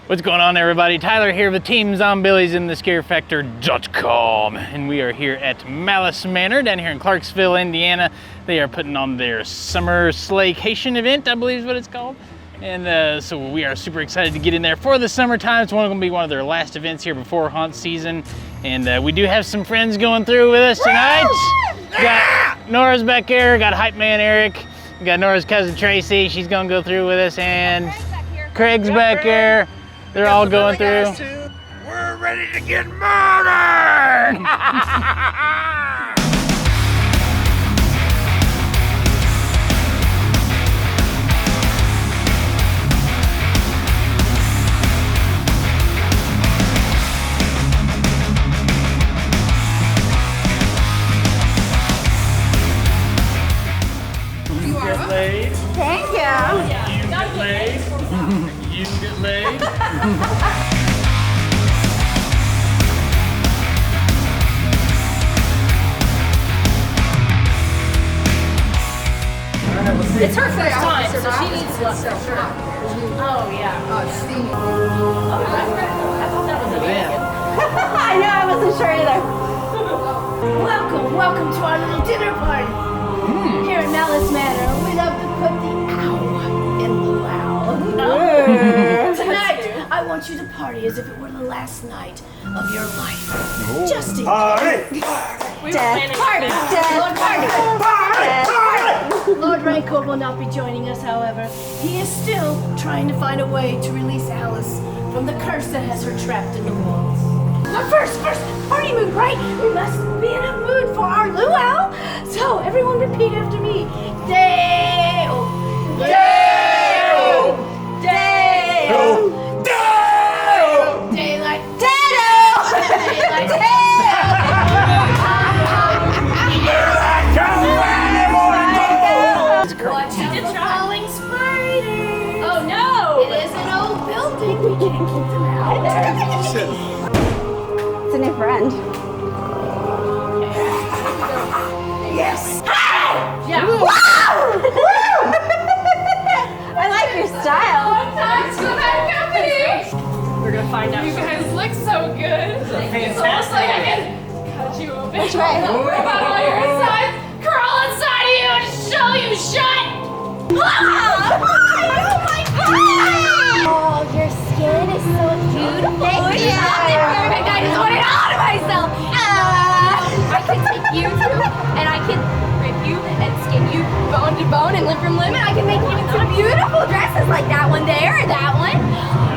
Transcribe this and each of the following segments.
What's going on, everybody? Tyler here with Team Zombillies in the ScareFactor.com, and we are here at Malice Manor down here in Clarksville, Indiana. They are putting on their summer SLAYcation event, I believe is what it's called. And so we are super excited to get in there for the summertime. It's going to be one of their last events here before haunt season. And we do have some friends going through with us tonight. Got Nora's back here, got Hype Man Eric, we got Nora's cousin Tracy, she's going to go through with us, and Craig's back here. They're all going through. We're ready to get murdered! You get laid. Thank you. You get laid. You get laid. It's her first time, so she needs to. Oh, yeah. Oh, steamy. I thought that was a vegan. I know, I wasn't sure either. Welcome to our little dinner party. Here at Malice Manor, we love to put the ow in the wow. Tonight, I want you to party as if it were the last night of your life. Just in case. Party! Lord Raycord will not be joining us, however. He is still trying to find a way to release Alice from the curse that has her trapped in the walls. But first, party mood, right? We must be in a mood for our luau. So, everyone repeat after me. Deo! Deo! Deo! Deo! Daylight! Deo! Daylight! Deo! Watch out for crawling spiders! Oh no! It is an old building. We can't keep them out. It's a new friend. Yes! Yeah. I like your style. Thanks for that company! We're gonna find out. You guys look so good. It's almost like I can cut you open. Which way? Rip out all your insides, crawl inside of you, and show you shut! Oh my god! Oh, your skin is so beautiful. Thank you. Perfect. I just want it all to myself. I can take you too, and I can rip you and skin you bone to bone and limb from limb, and I can make you into beautiful dresses like that one there or that one.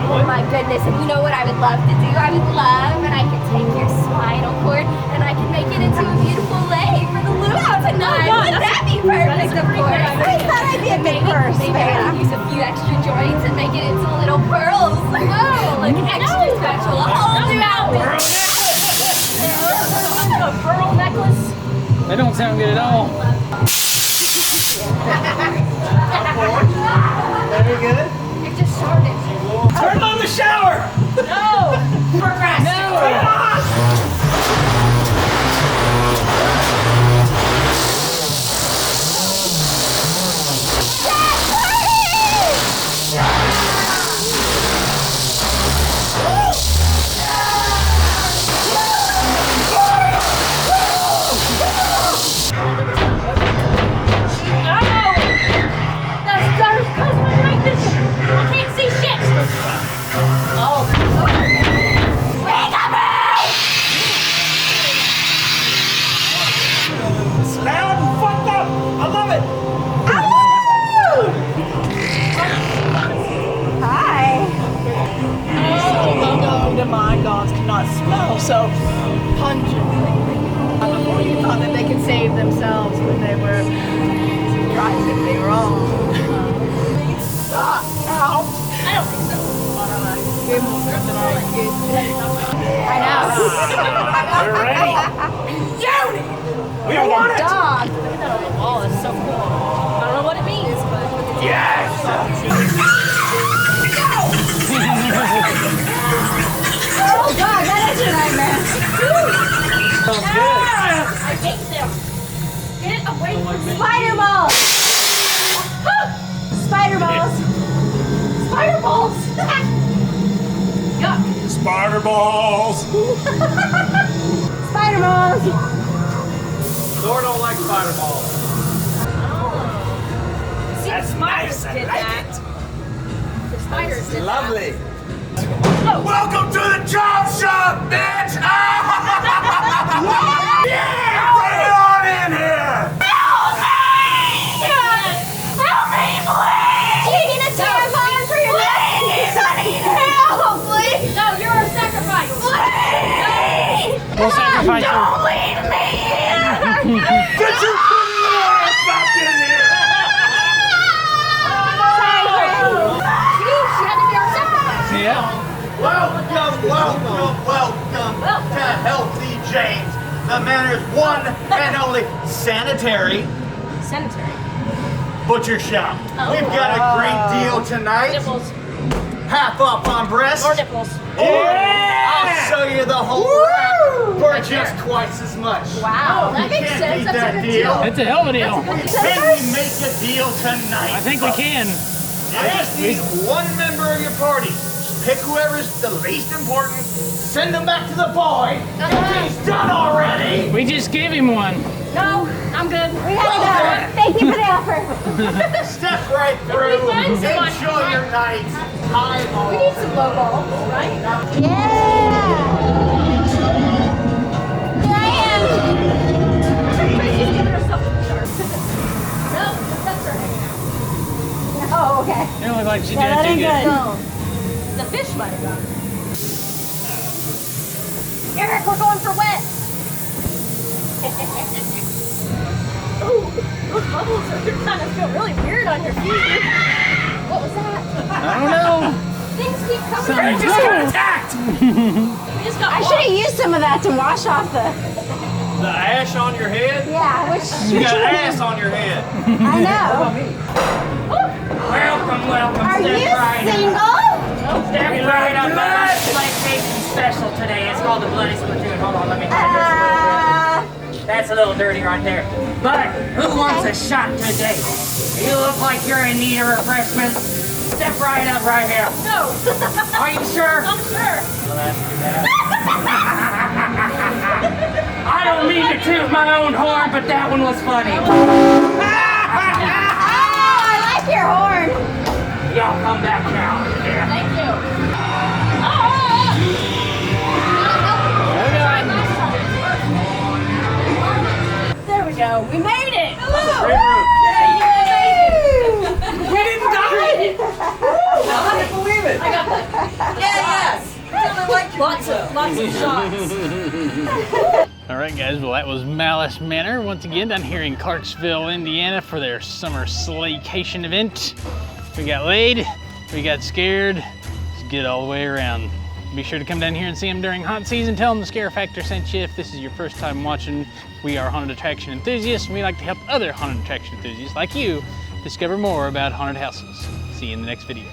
Oh my goodness, and you know what I would love to do? I would love, and I can take your spinal cord, and I can make it into a beautiful lei for the luau tonight. Wouldn't that be perfect, of course? I thought I'd be a big purse. Maybe I can use a few extra joints and make it into little pearls. Oh, like extra special. A whole new outfit. A pearl necklace. That don't sound good at all. Very good. It just started. Turn on the shower! No! Procrastinate. Turn it on! My dogs cannot smell so pungently. Before you thought that they could save themselves when they were surprisingly wrong. Ow! I don't think so. I know. We're ready. Jody! We Like want a it! dog. Look at that on the wall. It's so cool. I don't know what it means, but Yes! Oh god, that is a nightmare. Sounds good. I hate them. Get it away from me. Spider balls! Spider balls! Spider balls. Spider balls. Spider balls. Thor don't like spider balls. That's nice. I like it. The spiders did Lovely. Welcome to the job shop, bitch! Yeah! Bring it on in here! Help me, please! Do you need a tampon for your please! Help, please! No, you're a sacrifice! Please! We'll sacrifice you. Don't leave me here! Get your ass back in here! She had to be our sacrifice! Yeah. Welcome to Healthy James, the manor's one and only sanitary butcher shop. We've got a great deal tonight. Nipples. Half off on breasts. More nipples. I'll show you the whole rack for just twice as much. Wow, that You makes can't sense. beat That's a that good deal. deal. It's a hell of a deal. Can we make a deal tonight? I think we can. I just need one member of your party. Pick whoever's the least important, send them back to the boy. He's done already. We just gave him one. No, I'm good. We gotta go. Thank you for the offer. Step right through. find someone. Enjoy your night. Hi, We need some low balls, right? Yeah. Here I am. She's giving herself a shark. No, that's her hanging out. Oh, okay. It don't look like she Yeah, that did too ain't good. good. The fish might have got it. Eric, we're going for wet. Ooh, those bubbles are kind of feel really weird on your feet. What was that? I don't know. Things keep coming. Something Just got attacked! We just got I should have used some of that to wash off the. The ash on your head? Yeah, which. You got ass on your head. I know. Welcome. Are Step you right up. single? Step right up. I got a SLAYcation special today. It's called the Bloody Spittoon. Hold on, let me hide this a little bit. That's a little dirty right there. But who wants a shot today? You look like you're in need of refreshment. Step right up right here. No. Are you sure? I'm sure. Well, that's too bad. I don't mean to toot my own horn, but that one was funny. Oh, I like your horn. Y'all come back now. Yeah. Thank you. There we go. We made it. We didn't die! Lots of shots. All right, guys. Well, that was Malice Manor once again down here in Clarksville, Indiana, for their summer SLAYcation event. We got laid, we got scared. It's good all the way around. Be sure to come down here and see them during haunt season. Tell them the Scare Factor sent you. If this is your first time watching, we are haunted attraction enthusiasts, and we like to help other haunted attraction enthusiasts like you discover more about haunted houses. See you in the next video.